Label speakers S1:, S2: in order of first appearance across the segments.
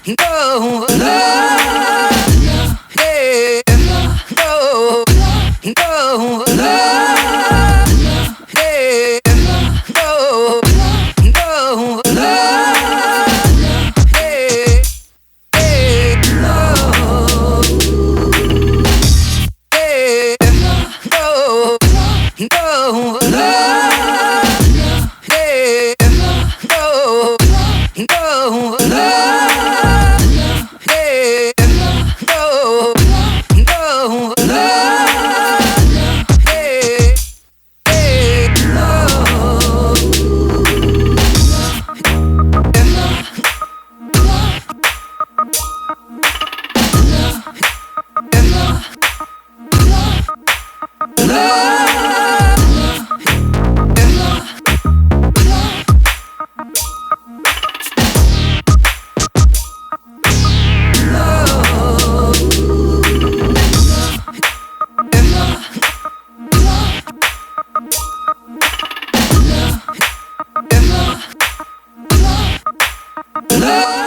S1: no, no, yeah, no, no, no, yeah, no, no, no, hey, hey, no, hey, no, no, no.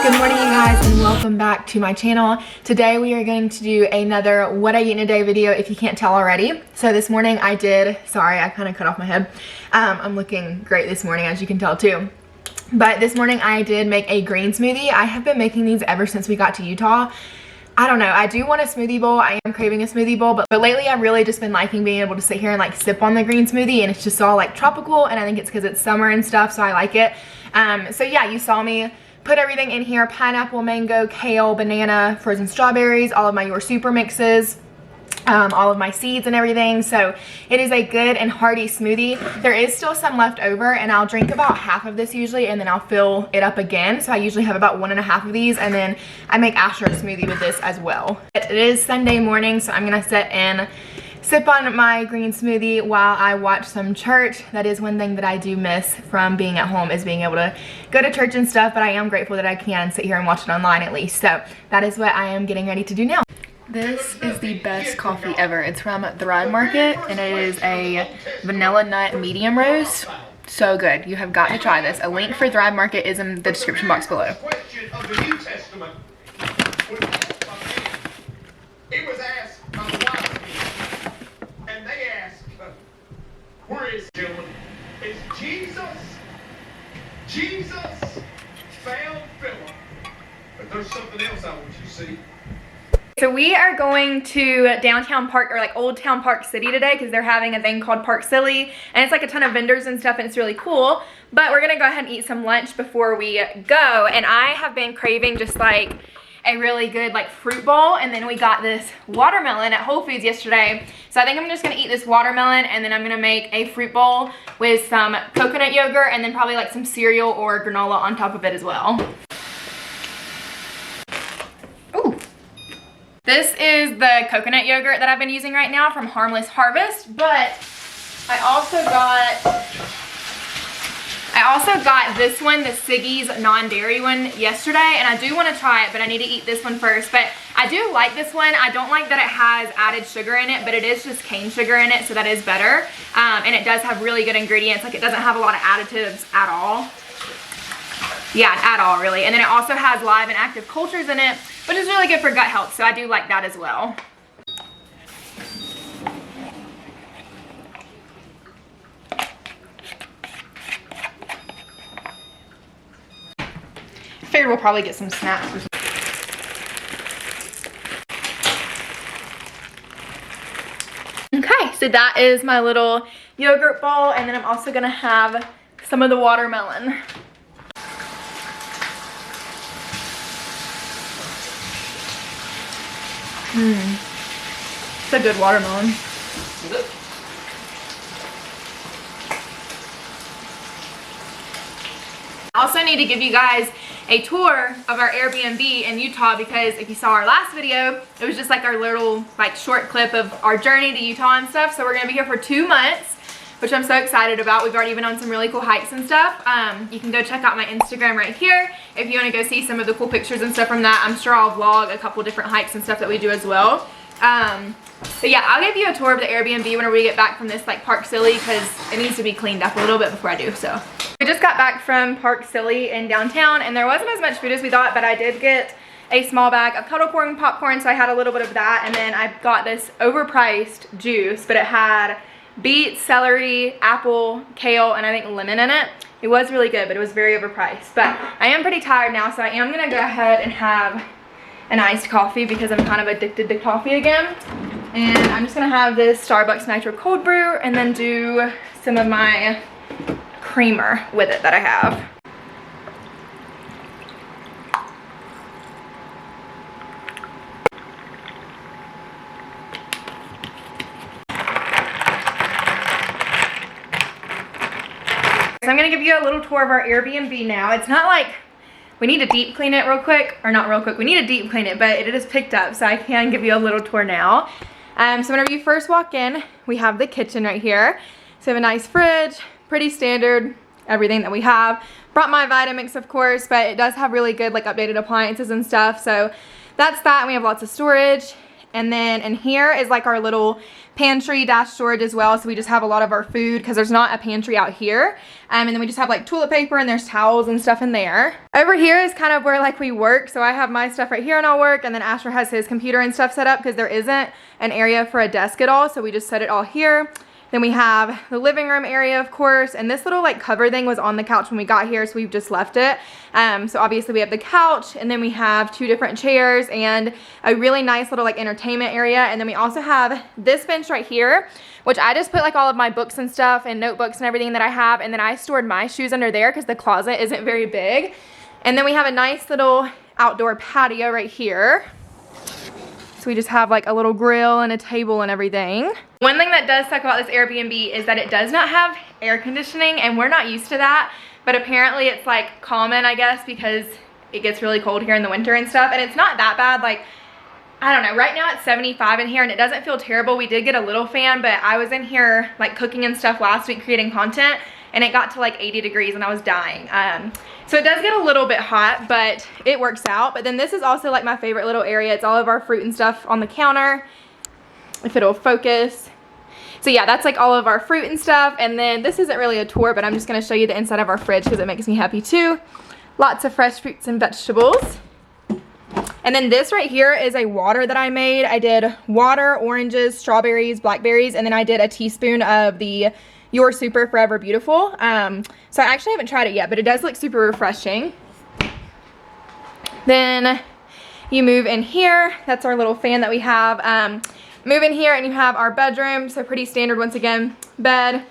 S2: Good morning, you guys, and welcome back to my channel. Today we are going to do another what I eat in a day video, if you can't tell already. So this morning I did, sorry, I kind of cut off my head. I'm looking great this morning, as you can tell too. But this morning I did make a green smoothie. I have been making these ever since we got to Utah. I don't know, I do want a smoothie bowl. I am craving a smoothie bowl, but lately I've really just been liking being able to sit here and like sip on the green smoothie, and it's just all like tropical, and I think it's because it's summer and stuff, so I like it. So yeah, you saw me put everything in here: pineapple, mango, kale, banana, frozen strawberries, all of my Your Super mixes, all of my seeds and everything. So it is a good and hearty smoothie. There is still some left over, and I'll drink about half of this usually, and then I'll fill it up again. So I usually have about 1.5 of these, and then I make Asher a smoothie with this as well. It is Sunday morning, so I'm gonna sit and sip on my green smoothie while I watch some church. That is one thing that I do miss from being at home, is being able to go to church and stuff, but I am grateful that I can sit here and watch it online at least. So that is what I am getting ready to do now. This is the best coffee ever. It's from Thrive Market, and it is a vanilla nut medium roast. So good. You have got to try this. A link for Thrive Market is in the description box below.
S3: It was asked by the wise men, and they asked, where is gentlemen? Is Jesus found Philip? But there's something else I want you to see.
S2: So we are going to downtown Park, or like Old Town Park City today, because they're having a thing called Park Silly, and it's like a ton of vendors and stuff, and it's really cool. But we're gonna go ahead and eat some lunch before we go, and I have been craving just like a really good like fruit bowl, and then we got this watermelon at Whole Foods yesterday. So I think I'm just gonna eat this watermelon, and then I'm gonna make a fruit bowl with some coconut yogurt, and then probably like some cereal or granola on top of it as well. Ooh. This is the coconut yogurt that I've been using right now from Harmless Harvest, but I also got this one, the Siggy's non-dairy one, yesterday, and I do want to try it, but I need to eat this one first. But I do like this one. I don't like that it has added sugar in it, but it is just cane sugar in it, so that is better. And it does have really good ingredients. Like, it doesn't have a lot of additives at all. Yeah, at all, really. And then it also has live and active cultures in it, which is really good for gut health, so I do like that as well. I figured we'll probably get some snacks or something. Okay, so that is my little yogurt bowl, and then I'm also gonna have some of the watermelon. It's a good watermelon. I also need to give you guys a tour of our Airbnb in Utah, because if you saw our last video, it was just like our little like short clip of our journey to Utah and stuff. So we're gonna be here for 2 months, which I'm so excited about. We've already been on some really cool hikes and stuff. You can go check out my Instagram right here if you want to go see some of the cool pictures and stuff from that. I'm sure I'll vlog a couple different hikes and stuff that we do as well. But yeah, I'll give you a tour of the Airbnb whenever we get back from this like Park Silly, because it needs to be cleaned up a little bit before I do. So we just got back from Park Silly in downtown, and there wasn't as much food as we thought, but I did get a small bag of kettle corn popcorn, so I had a little bit of that. And then I got this overpriced juice, but it had beet, celery, apple, kale, and I think lemon in it. It was really good, but it was very overpriced. But I am pretty tired now, so I am gonna go ahead and have an iced coffee because I'm kind of addicted to coffee again. And I'm just gonna have this Starbucks Nitro Cold Brew and then do some of my creamer with it that I have. So I'm gonna give you a little tour of our Airbnb now. It's not like we need to deep clean it real quick, or not real quick, we need to deep clean it, but it is picked up, so I can give you a little tour now. So whenever you first walk in, we have the kitchen right here. So we have a nice fridge, pretty standard, everything that we have. Brought my Vitamix, of course, but it does have really good like updated appliances and stuff, so that's that. And we have lots of storage. And then in here is like our little pantry dash storage as well. So we just have a lot of our food because there's not a pantry out here. And then we just have like toilet paper and there's towels and stuff in there. Over here is kind of where like we work. So I have my stuff right here and I'll work. And then Asher has his computer and stuff set up because there isn't an area for a desk at all. So we just set it all here. Then we have the living room area, of course, and this little like cover thing was on the couch when we got here, so we've just left it. So obviously we have the couch, and then we have 2 different chairs and a really nice little like entertainment area. And then we also have this bench right here, which I just put like all of my books and stuff and notebooks and everything that I have, and then I stored my shoes under there because the closet isn't very big. And then we have a nice little outdoor patio right here. So we just have like a little grill and a table and everything. One thing that does suck about this Airbnb is that it does not have air conditioning, and we're not used to that, but apparently it's like common, I guess, because it gets really cold here in the winter and stuff. And it's not that bad. Like, I don't know, right now it's 75 in here and it doesn't feel terrible. We did get a little fan, but I was in here like cooking and stuff last week creating content, and it got to like 80 degrees and I was dying. So it does get a little bit hot, but it works out. But then this is also like my favorite little area. It's all of our fruit and stuff on the counter, if it'll focus. So yeah, that's like all of our fruit and stuff. And then this isn't really a tour, but I'm just gonna show you the inside of our fridge because it makes me happy too. Lots of fresh fruits and vegetables. And then this right here is a water that I made. I did water, oranges, strawberries, blackberries, and then I did a teaspoon of the Your Super Forever Beautiful. So I actually haven't tried it yet, but it does look super refreshing. Then you move in here. That's our little fan that we have. Move in here and you have our bedroom. So pretty standard once again, bed,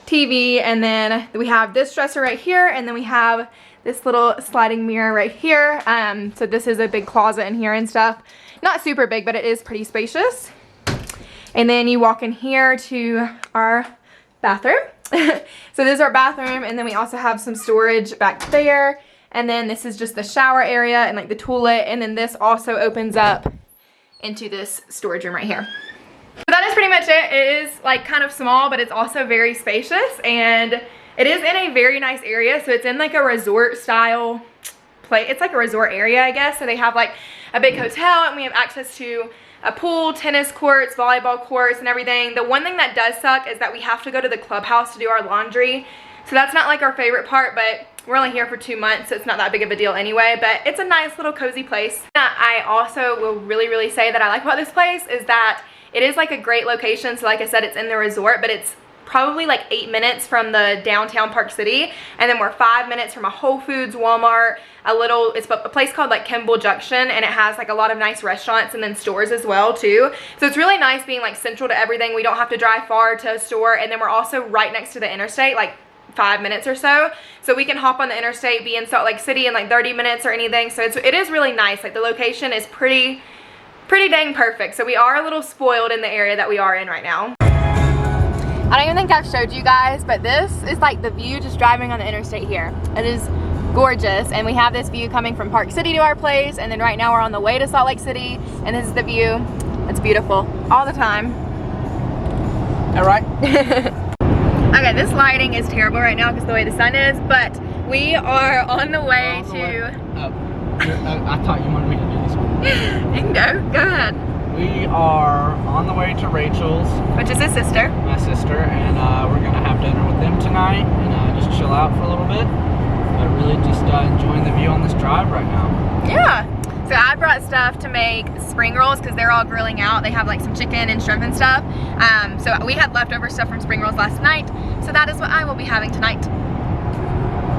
S2: TV, and then we have this dresser right here, and then we have this little sliding mirror right here. So this is a big closet in here and stuff. Not super big, but it is pretty spacious. And then you walk in here to our bathroom. So this is our bathroom, and then we also have some storage back there, and then this is just the shower area and like the toilet, and then this also opens up into this storage room right here. So that is pretty much it. It is like kind of small, but it's also very spacious, and it is in a very nice area. So it's in like a resort style place. It's like a resort area, I guess. So they have like a big hotel, and we have access to a pool, tennis courts, volleyball courts, and everything. The one thing that does suck is that we have to go to the clubhouse to do our laundry. So that's not like our favorite part, but we're only here for 2 months, so it's not that big of a deal anyway. But it's a nice little cozy place. I also will really say that I like about this place is that it is like a great location. So like I said, it's in the resort, but it's probably like 8 minutes from the downtown Park City, and then we're 5 minutes from a Whole Foods, Walmart, it's a place called like Kimball Junction, and it has like a lot of nice restaurants and then stores as well too. So it's really nice being like central to everything. We don't have to drive far to a store, and then we're also right next to the interstate, like 5 minutes or so. So we can hop on the interstate, be in Salt Lake City in like 30 minutes or anything. So it is really nice. Like the location is pretty dang perfect. So we are a little spoiled in the area that we are in right now. I don't even think I've showed you guys, but this is like the view just driving on the interstate here. It is gorgeous, and we have this view coming from Park City to our place, and then right now we're on the way to Salt Lake City, and this is the view. It's beautiful all the time. All right. Okay, this lighting is terrible right now because the way the sun is, but we are on the way to...
S4: I thought you wanted me to do this one.
S2: You can go ahead.
S4: We are on the way to Rachel's,
S2: which is his sister.
S4: My sister, and we're gonna have dinner with them tonight and just chill out for a little bit. But really just enjoying the view on this drive right now.
S2: Yeah. So I brought stuff to make spring rolls because they're all grilling out. They have like some chicken and shrimp and stuff. So we had leftover stuff from spring rolls last night. So that is what I will be having tonight.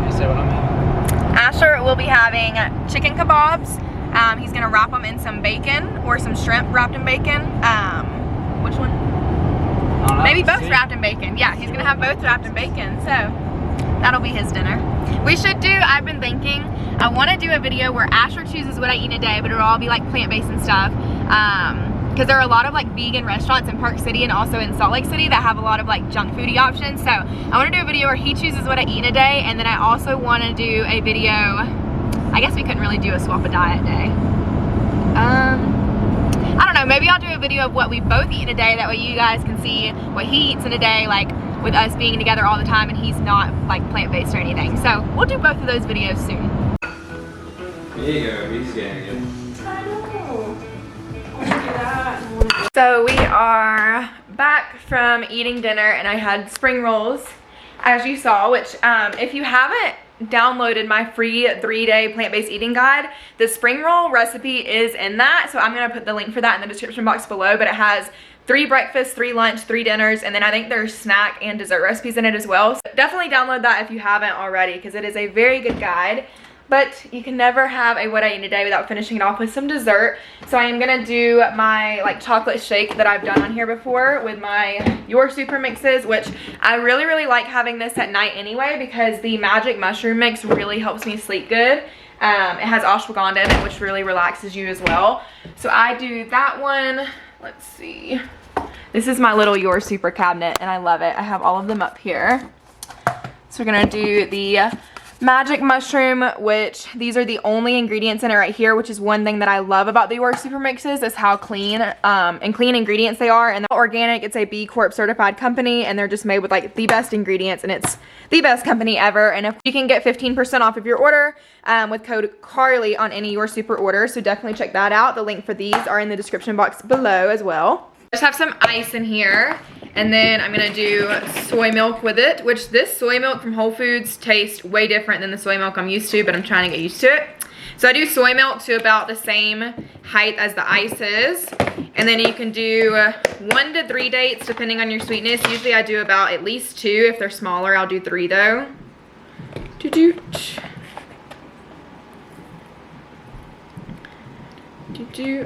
S4: You say what I'm having?
S2: Asher will be having chicken kebabs. He's gonna wrap them in some bacon or some shrimp wrapped in bacon. Which one? Maybe both wrapped in bacon. Yeah, he's gonna have both wrapped in bacon. So that'll be his dinner. We should do, I've been thinking, I wanna do a video where Asher chooses what I eat in a day, but it'll all be like plant-based and stuff. Because there are a lot of like vegan restaurants in Park City and also in Salt Lake City that have a lot of like junk foodie options. So I wanna do a video where he chooses what I eat in a day, and then I also wanna do a video, I guess we couldn't really do a swap a diet day. I don't know, maybe I'll do a video of what we both eat in a day, that way you guys can see what he eats in a day, like with us being together all the time and he's not like plant-based or anything. So we'll do both of those videos soon.
S5: There you go, he's getting it.
S2: I know. So we are back from eating dinner and I had spring rolls, as you saw, which if you haven't downloaded my free 3-day plant-based eating guide, the spring roll recipe is in that. So I'm gonna put the link for that in the description box below, but it has 3 breakfasts, 3 lunch, 3 dinners, and then I think there's snack and dessert recipes in it as well. So definitely download that if you haven't already, because it is a very good guide. But you can never have a what I eat in a day without finishing it off with some dessert. So I am gonna do my like chocolate shake that I've done on here before with my Your Super mixes, which I really like having this at night anyway, because the magic mushroom mix really helps me sleep good. It has ashwagandha in it, which really relaxes you as well. So I do that one. Let's see. This is my little Your Super cabinet and I love it. I have all of them up here. So we're gonna do the magic mushroom, which these are the only ingredients in it right here, which is one thing that I love about the Your Super mixes, is how clean and clean ingredients they are. And they're organic. It's a B Corp certified company and they're just made with like the best ingredients, and it's the best company ever. And if you can get 15% off of your order with code Carly on any Your Super order, so definitely check that out. The link for these are in the description box below as well. I just have some ice in here, and then I'm gonna do soy milk with it, which this soy milk from Whole Foods tastes way different than the soy milk I'm used to, but I'm trying to get used to it. So I do soy milk to about the same height as the ice is, and then you can do 1 to 3 dates depending on your sweetness. Usually I do about at least 2. If they're smaller, I'll do 3 though.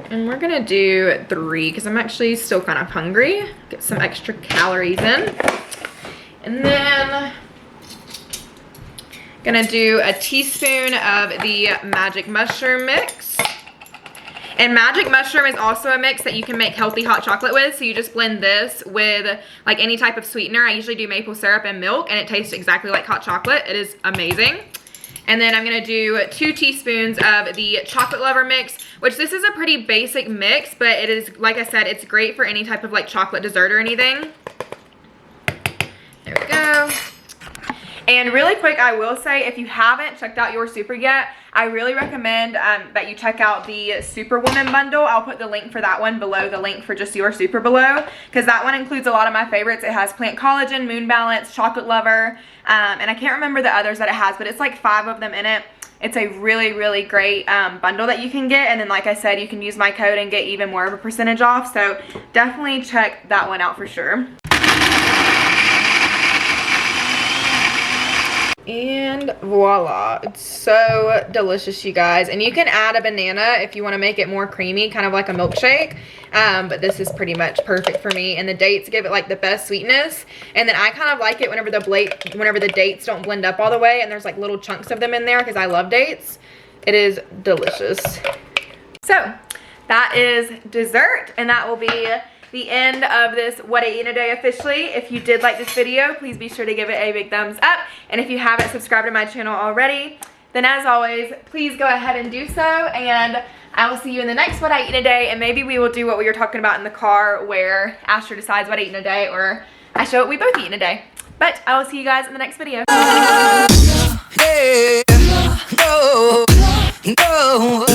S2: And we're gonna do 3 because I'm actually still kind of hungry. Get some extra calories in. And then gonna do a teaspoon of the magic mushroom mix. And magic mushroom is also a mix that you can make healthy hot chocolate with. So you just blend this with like any type of sweetener. I usually do maple syrup and milk, and it tastes exactly like hot chocolate. It is amazing. And then I'm gonna do 2 teaspoons of the chocolate lover mix, which this is a pretty basic mix, but it is, like I said, it's great for any type of like chocolate dessert or anything. There we go. And really quick, I will say, if you haven't checked out Your Super yet, I really recommend that you check out the Superwoman bundle. I'll put the link for that one below the link for just Your Super below, because that one includes a lot of my favorites. It has Plant Collagen, Moon Balance, Chocolate Lover, and I can't remember the others that it has, but it's like 5 of them in it. It's a really great bundle that you can get, and then like I said, you can use my code and get even more of a percentage off, so definitely check that one out for sure. And voila, it's so delicious, you guys. And you can add a banana if you want to make it more creamy, kind of like a milkshake, but this is pretty much perfect for me. And the dates give it like the best sweetness, and then I kind of like it whenever the dates don't blend up all the way and there's like little chunks of them in there, because I love dates. It is delicious. So that is dessert, and that will be the end of this What I Eat in a Day officially. If you did like this video, please be sure to give it a big thumbs up. And if you haven't subscribed to my channel already, then as always, please go ahead and do so. And I will see you in the next What I Eat in a Day. And maybe we will do what we were talking about in the car, where Asher decides what I eat in a day, or I show what we both eat in a day. But I will see you guys in the next video.
S1: Yeah, no, no.